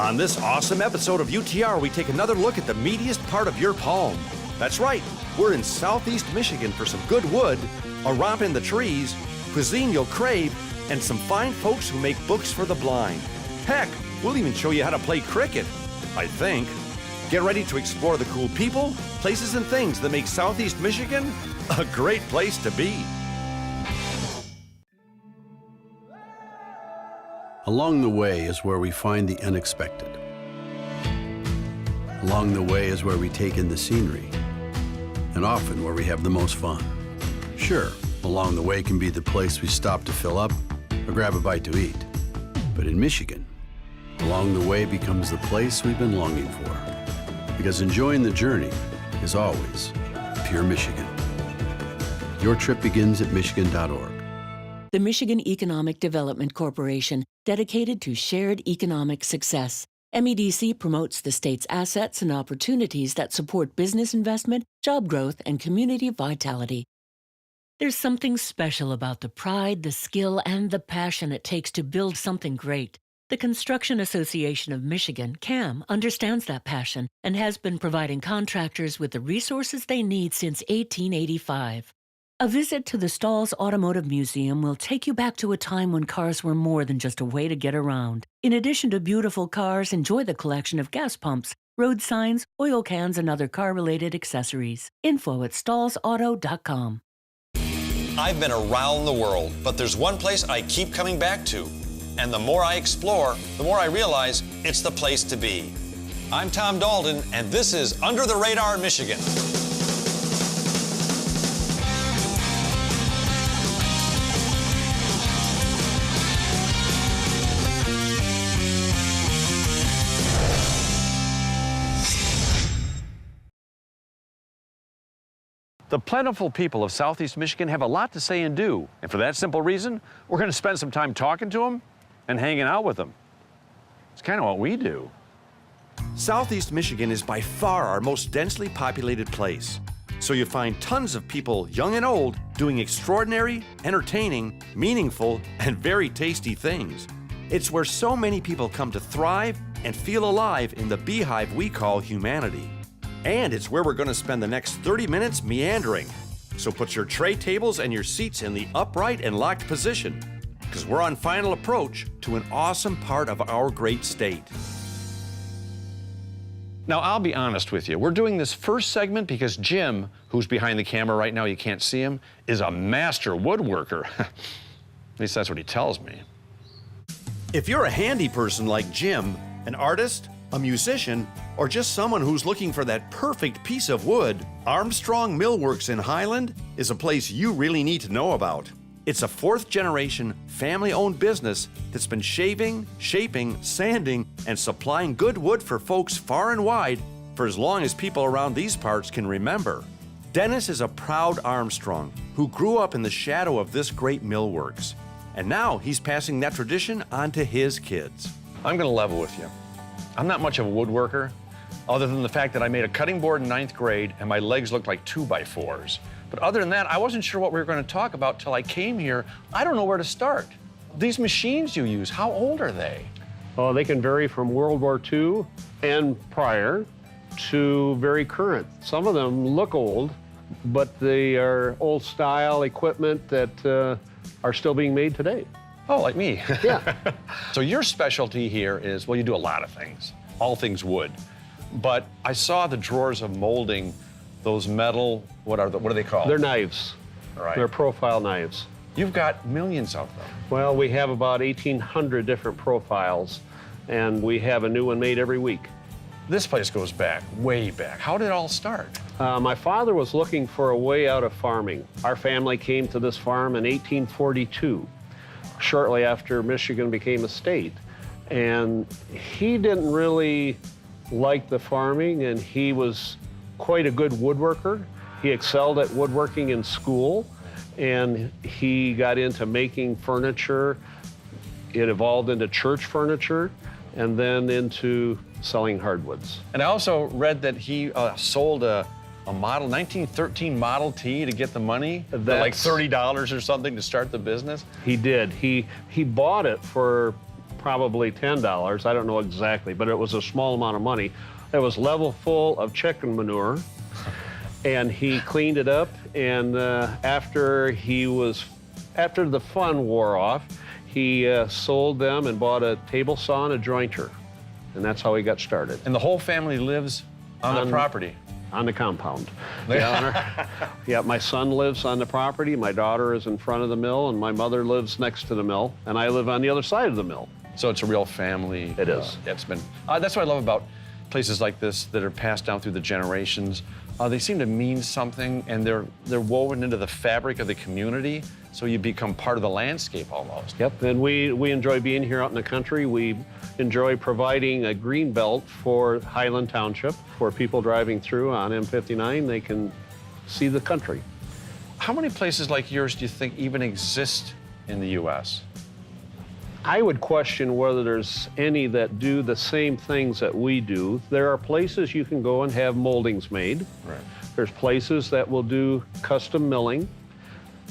On this awesome episode of UTR, we take another look at the meatiest part of your palm. That's right, we're in Southeast Michigan for some good wood, a romp in the trees, cuisine you'll crave, and some fine folks who make books for the blind. Heck, we'll even show you how to play cricket, I think. Get ready to explore the cool people, places, and things that make Southeast Michigan a great place to be. Along the way is where we find the unexpected. Along the way is where we take in the scenery, and often where we have the most fun. Sure, along the way can be the place we stop to fill up or grab a bite to eat. But in Michigan, along the way becomes the place we've been longing for. Because enjoying the journey is always pure Michigan. Your trip begins at michigan.org. The Michigan Economic Development Corporation, dedicated to shared economic success. MEDC promotes the state's assets and opportunities that support business investment, job growth, and community vitality. There's something special about the pride, the skill, and the passion it takes to build something great. The Construction Association of Michigan, CAM, understands that passion and has been providing contractors with the resources they need since 1885. A visit to the Stalls Automotive Museum will take you back to a time when cars were more than just a way to get around. In addition to beautiful cars, enjoy the collection of gas pumps, road signs, oil cans, and other car-related accessories. Info at stallsauto.com. I've been around the world, but there's one place I keep coming back to. And the more I explore, the more I realize it's the place to be. I'm Tom Dalton, and this is Under the Radar, Michigan. The plentiful people of Southeast Michigan have a lot to say and do, and for that simple reason, we're going to spend some time talking to them and hanging out with them. It's kind of what we do. Southeast Michigan is by far our most densely populated place, so you find tons of people, young and old, doing extraordinary, entertaining, meaningful, and very tasty things. It's where so many people come to thrive and feel alive in the beehive we call humanity. And it's where we're going to spend the next 30 minutes meandering. So put your tray tables and your seats in the upright and locked position, because we're on final approach to an awesome part of our great state. Now, I'll be honest with you. We're doing this first segment because Jim, who's behind the camera right now, you can't see him, is a master woodworker. At least that's what he tells me. If you're a handy person like Jim, an artist, a musician, or just someone who's looking for that perfect piece of wood, Armstrong Millworks in Highland is a place you really need to know about. It's a fourth-generation, family-owned business that's been shaving, shaping, sanding, and supplying good wood for folks far and wide for as long as people around these parts can remember. Dennis is a proud Armstrong who grew up in the shadow of this great millworks, and now he's passing that tradition on to his kids. I'm gonna level with you. I'm not much of a woodworker, other than the fact that I made a cutting board in 9th grade and my legs looked like 2x4s. But other than that, I wasn't sure what we were going to talk about till I came here. I don't know where to start. These machines you use, how old are they? Oh, they can vary from World War II and prior to very current. Some of them look old, but they are old style equipment that are still being made today. Oh, like me. Yeah. So your specialty here is, well, you do a lot of things, all things wood. But I saw the drawers of molding those metal, what are they called? They're knives. All right. They're profile knives. You've got millions of them. Well, we have about 1,800 different profiles, and we have a new one made every week. This place goes back, way back. How did it all start? My father was looking for a way out of farming. Our family came to this farm in 1842. Shortly after Michigan became a state. And he didn't really like the farming, and he was quite a good woodworker. He excelled at woodworking in school, and he got into making furniture. It evolved into church furniture, and then into selling hardwoods. And I also read that he sold a model, 1913 Model T to get the money, for like $30 or something to start the business? He did. He bought it for probably $10. I don't know exactly, but it was a small amount of money. It was level full of chicken manure, and he cleaned it up. And after the fun wore off, he sold them and bought a table saw and a jointer, and that's how he got started. And the whole family lives on the property? On the compound. Yeah, my son lives on the property, my daughter is in front of the mill, and my mother lives next to the mill, and I live on the other side of the mill. So it's a real family. It is. It's been. That's what I love about places like this that are passed down through the generations. They seem to mean something, and they're woven into the fabric of the community, so you become part of the landscape almost. Yep, and we enjoy being here out in the country. We enjoy providing a green belt for Highland Township. For people driving through on M59, they can see the country. How many places like yours do you think even exist in the U.S.? I would question whether there's any that do the same things that we do. There are places you can go and have moldings made. Right. There's places that will do custom milling,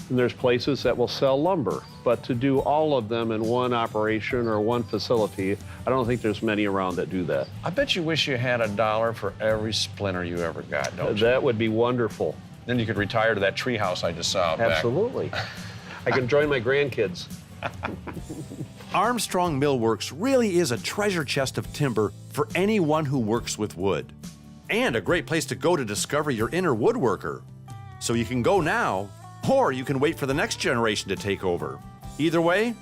and there's places that will sell lumber. But to do all of them in one operation or one facility, I don't think there's many around that do that. I bet you wish you had $1 for every splinter you ever got, don't you? That would be wonderful. Then you could retire to that tree house I just saw out back. Absolutely. I can join my grandkids. Armstrong Millworks really is a treasure chest of timber for anyone who works with wood. And a great place to go to discover your inner woodworker. So you can go now, or you can wait for the next generation to take over. Either way,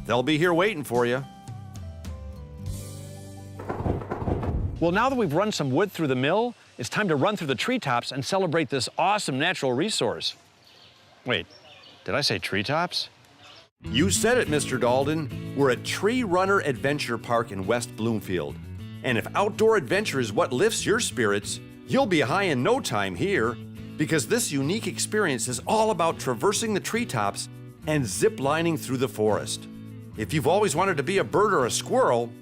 they'll be here waiting for you. Well, now that we've run some wood through the mill, it's time to run through the treetops and celebrate this awesome natural resource. Wait, did I say treetops? You said it, Mr. Dalden. We're at Treerunner Adventure Park in West Bloomfield. And if outdoor adventure is what lifts your spirits, you'll be high in no time here, because this unique experience is all about traversing the treetops and zip-lining through the forest. If you've always wanted to be a bird or a squirrel,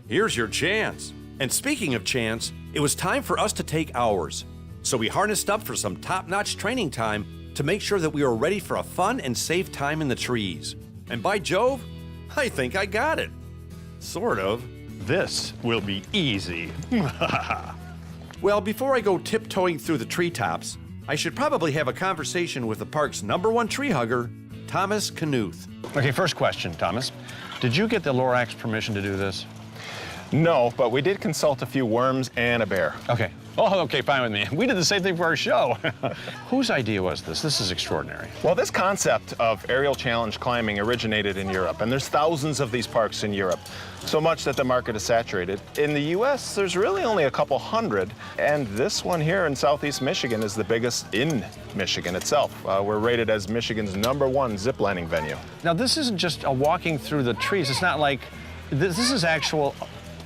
here's your chance. And speaking of chance, it was time for us to take ours. So we harnessed up for some top-notch training time to make sure that we were ready for a fun and safe time in the trees. And by Jove, I think I got it. Sort of. This will be easy. Well, before I go tiptoeing through the treetops, I should probably have a conversation with the park's #1 tree hugger, Thomas Knuth. Okay, first question, Thomas. Did you get the Lorax permission to do this? No, but we did consult a few worms and a bear. Okay. Oh, okay, fine with me. We did the same thing for our show. Whose idea was this? This is extraordinary. Well, this concept of aerial challenge climbing originated in Europe, and there's thousands of these parks in Europe, so much that the market is saturated. In the U.S., there's really only a couple hundred, and this one here in Southeast Michigan is the biggest in Michigan itself. We're rated as Michigan's #1 ziplining venue. Now, this isn't just a walking through the trees. It's not like, this is actual,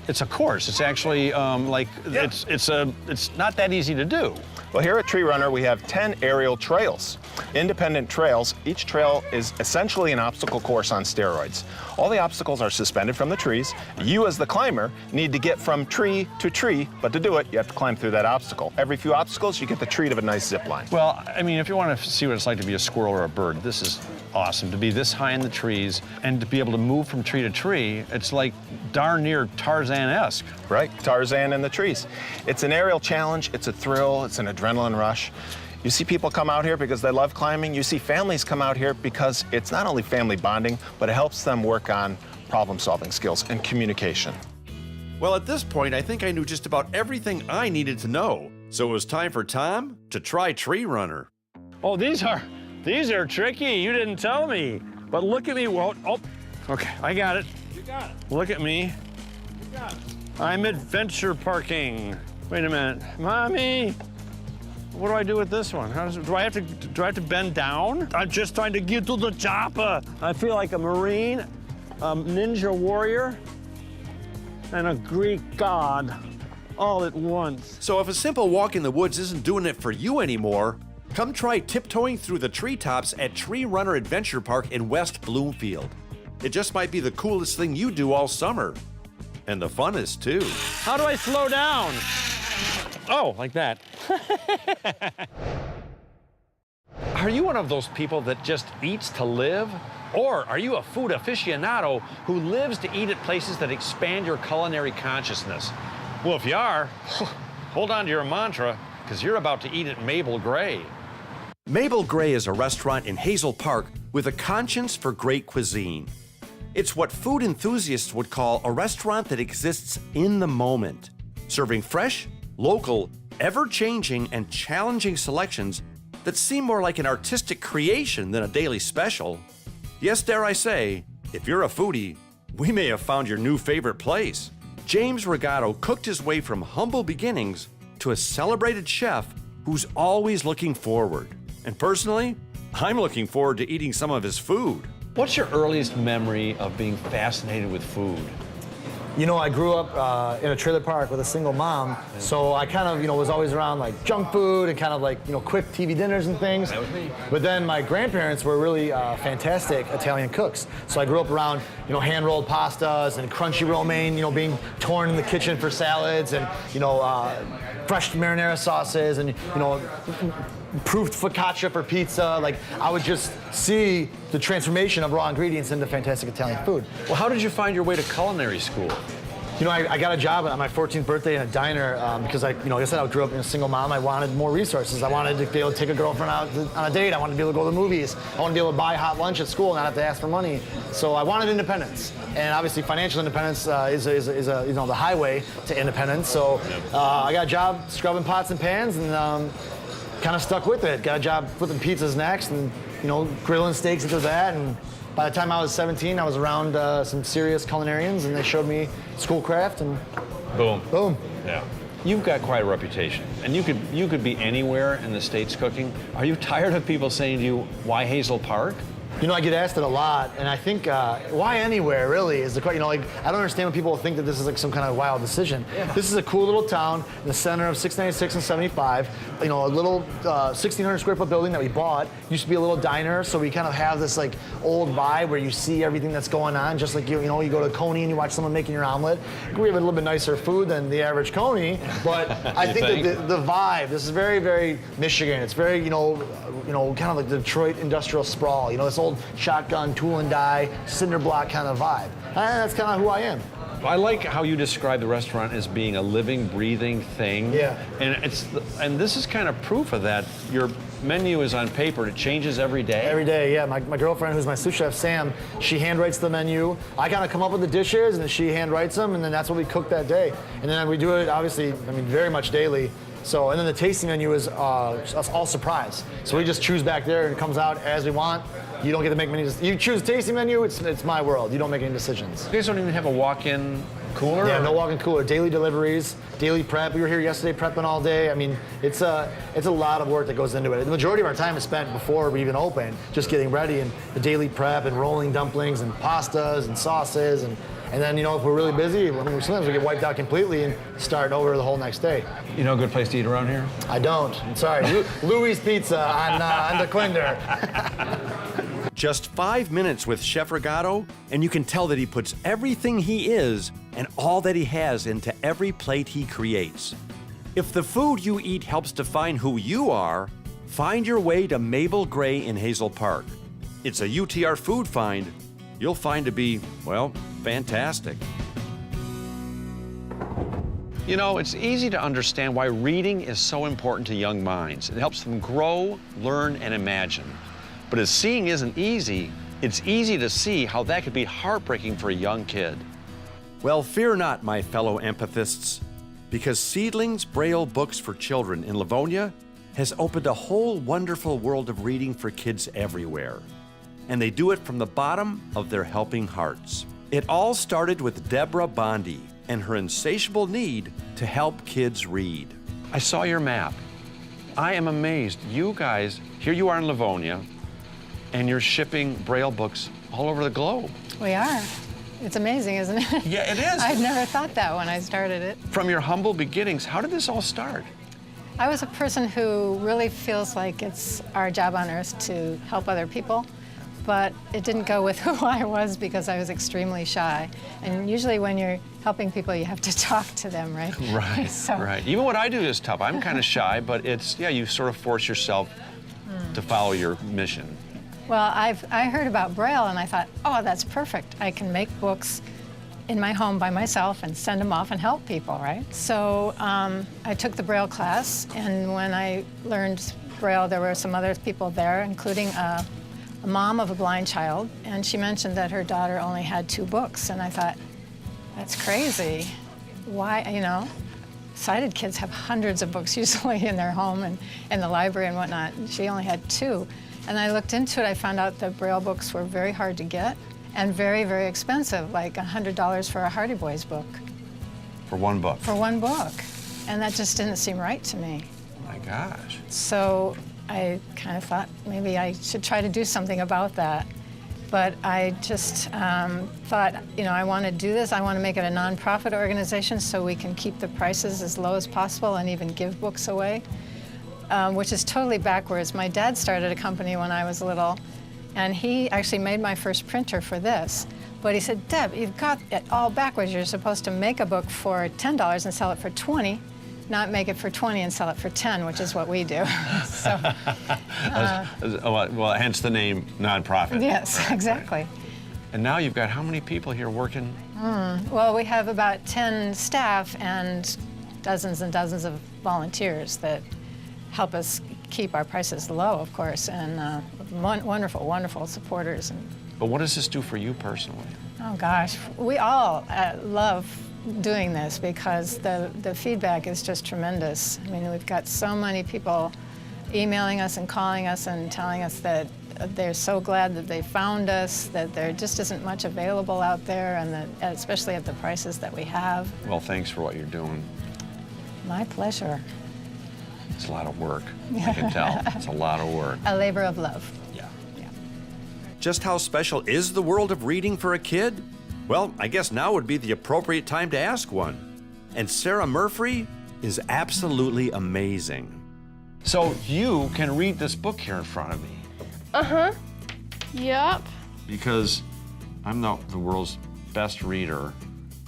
it's a course. It's actually it's not that easy to do. Well, here at Treerunner, we have 10 aerial trails, independent trails. Each trail is essentially an obstacle course on steroids. All the obstacles are suspended from the trees. You, as the climber, need to get from tree to tree, but to do it, you have to climb through that obstacle. Every few obstacles, you get the treat of a nice zip line. Well, I mean, if you want to see what it's like to be a squirrel or a bird, this is awesome. To be this high in the trees and to be able to move from tree to tree, it's like darn near Tarzan-esque. Right, Tarzan in the trees. It's an aerial challenge, it's a thrill, it's an adrenaline rush. You see people come out here because they love climbing. You see families come out here because it's not only family bonding, but it helps them work on problem-solving skills and communication. Well, at this point, I think I knew just about everything I needed to know. So it was time for Tom to try Treerunner. Oh, these are tricky. You didn't tell me. But look at me. Well, oh, okay, I got it. You got it. Look at me. You got it. I'm adventure parking. Wait a minute, Mommy. What do I do with this one? Do I have to bend down? I'm just trying to get to the chopper. I feel like a Marine, a ninja warrior, and a Greek god all at once. So if a simple walk in the woods isn't doing it for you anymore, come try tiptoeing through the treetops at Treerunner Adventure Park in West Bloomfield. It just might be the coolest thing you do all summer. And the funnest, too. How do I slow down? Oh, like that. Are you one of those people that just eats to live? Or are you a food aficionado who lives to eat at places that expand your culinary consciousness? Well, if you are, hold on to your mantra, because you're about to eat at Mabel Gray. Mabel Gray is a restaurant in Hazel Park with a conscience for great cuisine. It's what food enthusiasts would call a restaurant that exists in the moment, serving fresh, local, ever-changing, and challenging selections that seem more like an artistic creation than a daily special. Yes, dare I say, if you're a foodie, we may have found your new favorite place. James Regato cooked his way from humble beginnings to a celebrated chef who's always looking forward. And personally, I'm looking forward to eating some of his food. What's your earliest memory of being fascinated with food? You know, I grew up in a trailer park with a single mom, so I kind of, was always around like junk food and kind of like, quick TV dinners and things. That was me. But then my grandparents were really fantastic Italian cooks. So I grew up around, hand-rolled pastas and crunchy romaine, being torn in the kitchen for salads and, fresh marinara sauces and, proofed focaccia for pizza. Like, I would just see the transformation of raw ingredients into fantastic Italian food. Well, how did you find your way to culinary school? I got a job on my 14th birthday in a diner because like I said, I grew up in a single mom. I wanted more resources. I wanted to be able to take a girlfriend out on a date. I wanted to be able to go to the movies. I wanted to be able to buy hot lunch at school and not have to ask for money. So I wanted independence. And obviously financial independence is the highway to independence. So I got a job scrubbing pots and pans and kind of stuck with it. Got a job flipping pizzas next and grilling steaks after that. And by the time I was 17, I was around some serious culinarians, and they showed me Schoolcraft, and boom. Yeah. You've got quite a reputation, and you could be anywhere in the States cooking. Are you tired of people saying to you, why Hazel Park? I get asked it a lot, and I think why anywhere really is the question. I don't understand when people think that this is like some kind of wild decision. Yeah. This is a cool little town in the center of 696 and 75. A little 1,600 square foot building that we bought. Used to be a little diner, so we kind of have this like old vibe where you see everything that's going on. Just like you go to Coney and you watch someone making your omelet. We have a little bit nicer food than the average Coney, but I think that the vibe. This is very, very Michigan. It's very kind of like the Detroit industrial sprawl. This old shotgun, tool and die, cinder block kind of vibe. And that's kind of who I am. I like how you describe the restaurant as being a living, breathing thing. Yeah. And this is kind of proof of that. Your menu is on paper. It changes every day. Every day, yeah. My girlfriend, who's my sous chef, Sam, she handwrites the menu. I kind of come up with the dishes, and then she handwrites them, and then that's what we cook that day. And then we do it, obviously, very much daily. So, and then the tasting menu is all surprise. So we just choose back there, and it comes out as we want. You don't get to make many. You choose the tasting menu. It's my world. You don't make any decisions. You guys don't even have a walk-in cooler? Yeah, no walk-in cooler. Daily deliveries, daily prep. We were here yesterday prepping all day. It's a lot of work that goes into it. The majority of our time is spent before we even open, just getting ready and the daily prep and rolling dumplings and pastas and sauces and then if we're really busy, sometimes we get wiped out completely and start over the whole next day. You know a good place to eat around here? I don't. I'm sorry. Louis Pizza on the Quinder. Just 5 minutes with Chef Regato, and you can tell that he puts everything he is and all that he has into every plate he creates. If the food you eat helps define who you are, find your way to Mabel Gray in Hazel Park. It's a UTR food find you'll find to be, fantastic. It's easy to understand why reading is so important to young minds. It helps them grow, learn, and imagine. But as seeing isn't easy, it's easy to see how that could be heartbreaking for a young kid. Well, fear not, my fellow empathists, because Seedlings Braille Books for Children in Livonia has opened a whole wonderful world of reading for kids everywhere. And they do it from the bottom of their helping hearts. It all started with Deborah Bondi and her insatiable need to help kids read. I saw your map. I am amazed. You guys, here you are in Livonia, and you're shipping Braille books all over the globe. We are. It's amazing, isn't it? Yeah, it is. I'd never thought that when I started it. From your humble beginnings, how did this all start? I was a person who really feels like it's our job on earth to help other people, but it didn't go with who I was because I was extremely shy. And usually when you're helping people, you have to talk to them, right? Right, right. Even what I do is tough. I'm kind of shy, but you sort of force yourself to follow your mission? Well, I heard about Braille and I thought, oh, that's perfect. I can make books in my home by myself and send them off and help people, right? So I took the Braille class, and when I learned Braille, there were some other people there, including a mom of a blind child, and she mentioned that her daughter only had 2 books, and I thought, that's crazy. Why, you know? Sighted kids have hundreds of books usually in their home and in the library and whatnot. She only had 2. And I looked into it, I found out that Braille books were very hard to get and very, very expensive, like $100 for a Hardy Boys book. For one book? For one book. And that just didn't seem right to me. Oh my gosh. So I kind of thought maybe I should try to do something about that. But I just thought, you know, I want to do this. I want to make it a nonprofit organization so we can keep the prices as low as possible and even give books away, which is totally backwards. My dad started a company when I was little, and he actually made my first printer for this. But he said, Deb, you've got it all backwards. You're supposed to make a book for $10 and sell it for $20, not make it for $20 and sell it for $10, which is what we do. So, well, hence the name nonprofit. yes, exactly. And now you've got how many people here working? Well, we have about 10 staff and dozens of volunteers that help us keep our prices low, of course, and wonderful, wonderful supporters. But what does this do for you personally? Oh gosh, we all love doing this because the feedback is just tremendous. I mean, we've got so many people emailing us and calling us and telling us that they're so glad that they found us, that there just isn't much available out there, and that, especially at the prices that we have. Well, thanks for what you're doing. My pleasure. It's a lot of work, I can tell. It's a lot of work. A labor of love. Yeah. Just how special is the world of reading for a kid? Well, I guess now would be the appropriate time to ask one. And Sarah Murphy is absolutely amazing. So you can read this book here in front of me. Uh-huh. Yup. Because I'm not the world's best reader,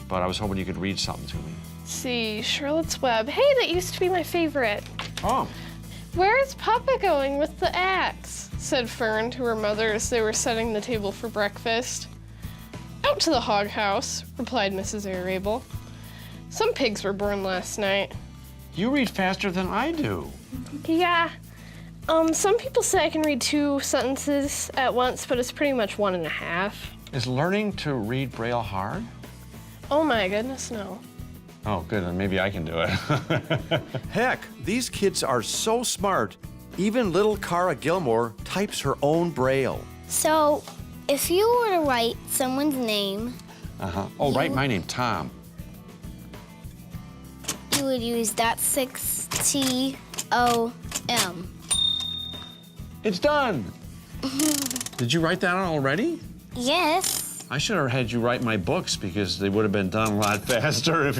but I was hoping you could read something to me. See, Charlotte's Web. Hey, that used to be my favorite. Oh. Where is Papa going with the axe? Said Fern to her mother as they were setting the table for breakfast. Out to the hog house, replied Mrs. Arable. Some pigs were born last night. You read faster than I do. Yeah. Some people say I can read 2 sentences at once, but it's pretty much 1.5. Is learning to read Braille hard? Oh my goodness, no. Oh, good, then maybe I can do it. Heck, these kids are so smart. Even little Cara Gilmore types her own Braille. So, if you were to write someone's name... Oh, write my name, Tom. You would use .6TOM. It's done. Did you write that out already? Yes. I should have had you write my books because they would have been done a lot faster if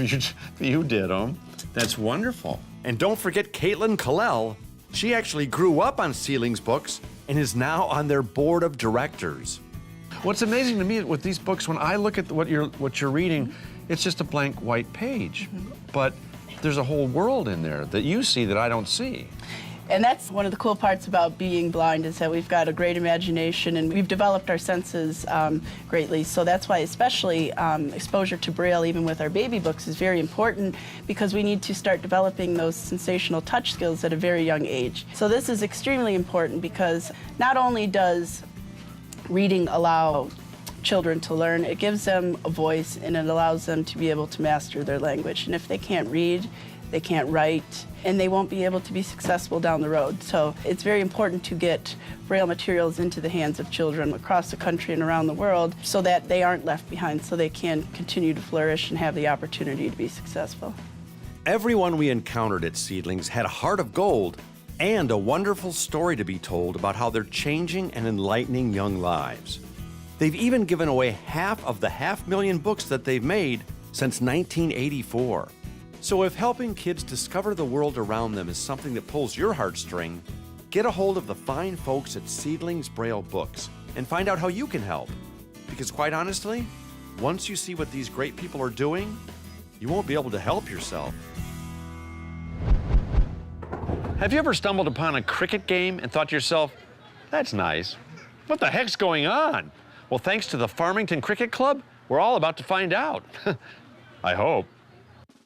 you did them. That's wonderful. And don't forget Caitlin Kalel. She actually grew up on Seedlings books and is now on their board of directors. What's amazing to me with these books, when I look at what you're reading, it's just a blank white page. But there's a whole world in there that you see that I don't see. And that's one of the cool parts about being blind, is that we've got a great imagination and we've developed our senses greatly. So that's why especially exposure to Braille, even with our baby books, is very important, because we need to start developing those sensational touch skills at a very young age. So this is extremely important because not only does reading allow children to learn, it gives them a voice and it allows them to be able to master their language. And if they can't read, they can't write, and they won't be able to be successful down the road. So it's very important to get Braille materials into the hands of children across the country and around the world so that they aren't left behind, so they can continue to flourish and have the opportunity to be successful. Everyone we encountered at Seedlings had a heart of gold and a wonderful story to be told about how they're changing and enlightening young lives. They've even given away half of the 500,000 books that they've made since 1984. So if helping kids discover the world around them is something that pulls your heartstring, get a hold of the fine folks at Seedlings Braille Books and find out how you can help. Because quite honestly, once you see what these great people are doing, you won't be able to help yourself. Have you ever stumbled upon a cricket game and thought to yourself, that's nice. What the heck's going on? Well, thanks to the Farmington Cricket Club, we're all about to find out. I hope.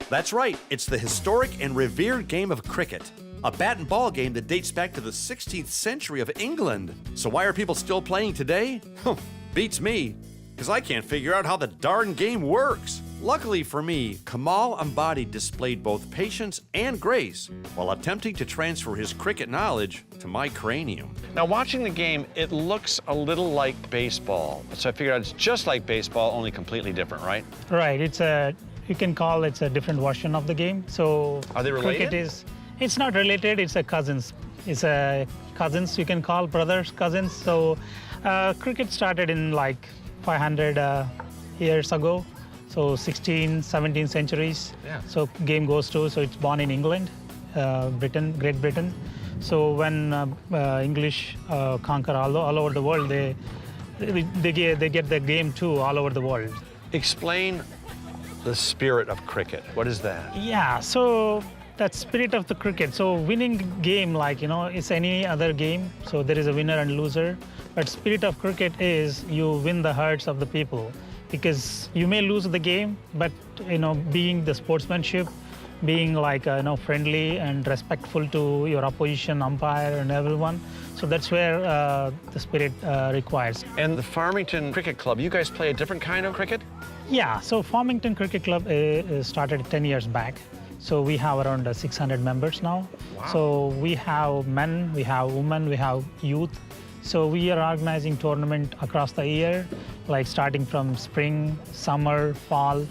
That's right, it's the historic and revered game of cricket. A bat and ball game that dates back to the 16th century of England. So why are people still playing today? Beats me, because I can't figure out how the darn game works. Luckily for me, Kamal Ambadi displayed both patience and grace while attempting to transfer his cricket knowledge to my cranium. Now, watching the game, it looks a little like baseball. So I figured out it's just like baseball, only completely different, right? Right, you can call it's a different version of the game. So are they related? It's not related, it's a cousins. It's a cousins, you can call brothers, cousins. So cricket started in like 500 years ago. So 16th, 17th centuries. Yeah. So game goes to, so it's born in England, Great Britain. So when English conquer all over the world, they get the game too all over the world. Explain the spirit of cricket. What is that? Yeah, so that spirit of the cricket. So winning game, like, it's any other game. So there is a winner and loser. But spirit of cricket is you win the hearts of the people. Because you may lose the game, but being the sportsmanship, being like friendly and respectful to your opposition umpire and everyone. So that's where the spirit requires. And the Farmington Cricket Club, you guys play a different kind of cricket? Yeah, so Farmington Cricket Club started 10 years back. So we have around 600 members now. Wow. So we have men, we have women, we have youth. So we are organizing tournament across the year, like starting from spring, summer, fall,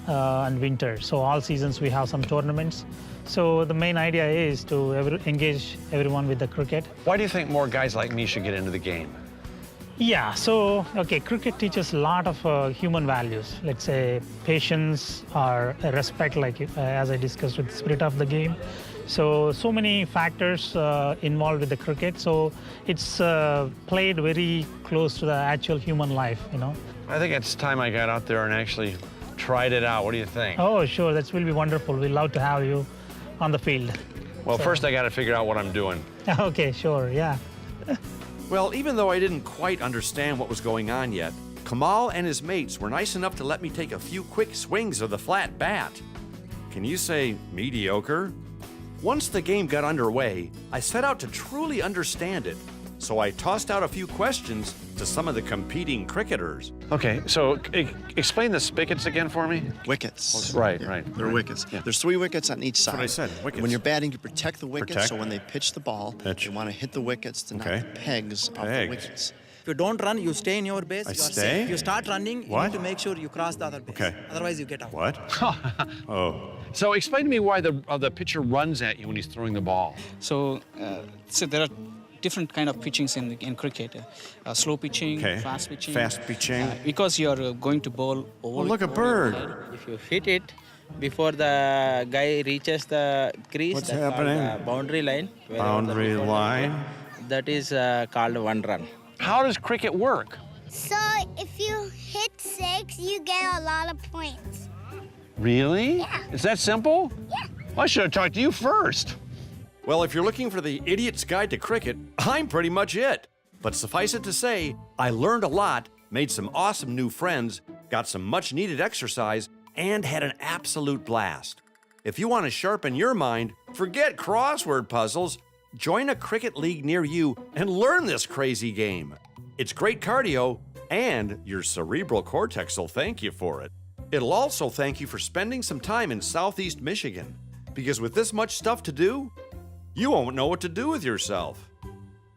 and winter. So all seasons we have some tournaments. So the main idea is to engage everyone with the cricket. Why do you think more guys like me should get into the game? Yeah, so, cricket teaches a lot of human values. Let's say patience or respect, like as I discussed with the spirit of the game. So many factors involved with the cricket. So it's played very close to the actual human life, I think it's time I got out there and actually tried it out. What do you think? Oh, sure, that will be wonderful. We'd love to have you on the field. Well, first I got to figure out what I'm doing. Okay, sure, yeah. Well, even though I didn't quite understand what was going on yet, Kamal and his mates were nice enough to let me take a few quick swings of the flat bat. Can you say mediocre? Once the game got underway, I set out to truly understand it, so I tossed out a few questions to some of the competing cricketers. Okay, so explain the spigots again for me. Wickets. Right. They're wickets. Yeah. There's 3 wickets on each side. That's what I said, wickets. When you're batting, you protect the wickets, Protect. so when they pitch the ball, you want to hit the wickets to knock the pegs off the Pegs. wickets. If you don't run, you stay in your base. I you are stay? safe. If you start running, What? you need to make sure you cross the other base. Okay. Otherwise, you get out. What? Oh. So explain to me why the pitcher runs at you when he's throwing the ball. So there are different kind of pitchings in cricket. Slow pitching, fast pitching. Fast pitching. Because you're going to bowl over. Oh, look, a bird. If you hit it before the guy reaches the crease, What's that's happening? called the boundary line. Boundary line. That is called one run. How does cricket work? So if you hit 6, you get a lot of points. Really? Yeah. Is that simple? Yeah. Well, I should have talked to you first. Well, if you're looking for the idiot's guide to cricket, I'm pretty much it. But suffice it to say, I learned a lot, made some awesome new friends, got some much needed exercise, and had an absolute blast. If you want to sharpen your mind, forget crossword puzzles. Join a cricket league near you and learn this crazy game. It's great cardio, and your cerebral cortex will thank you for it. It'll also thank you for spending some time in Southeast Michigan, because with this much stuff to do, you won't know what to do with yourself.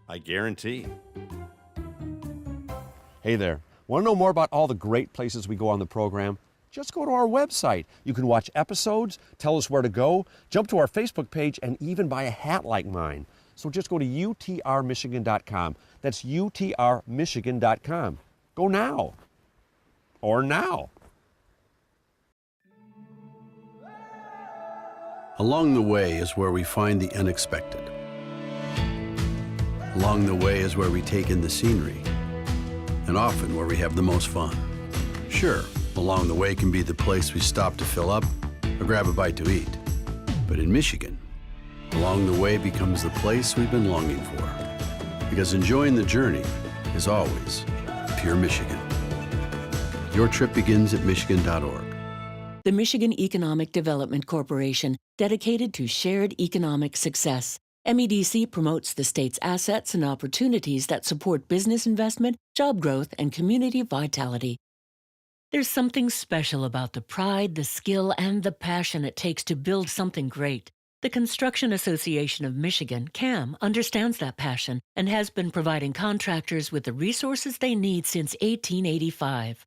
I guarantee. Hey there. Want to know more about all the great places we go on the program? Just go to our website. You can watch episodes, tell us where to go, jump to our Facebook page, and even buy a hat like mine. So just go to utrmichigan.com. That's utrmichigan.com. Go now. Or now. Along the way is where we find the unexpected. Along the way is where we take in the scenery, and often where we have the most fun. Sure, along the way can be the place we stop to fill up or grab a bite to eat. But in Michigan, along the way becomes the place we've been longing for. Because enjoying the journey is always pure Michigan. Your trip begins at Michigan.org. The Michigan Economic Development Corporation, dedicated to shared economic success. MEDC promotes the state's assets and opportunities that support business investment, job growth, and community vitality. There's something special about the pride, the skill, and the passion it takes to build something great. The Construction Association of Michigan, CAM, understands that passion and has been providing contractors with the resources they need since 1885.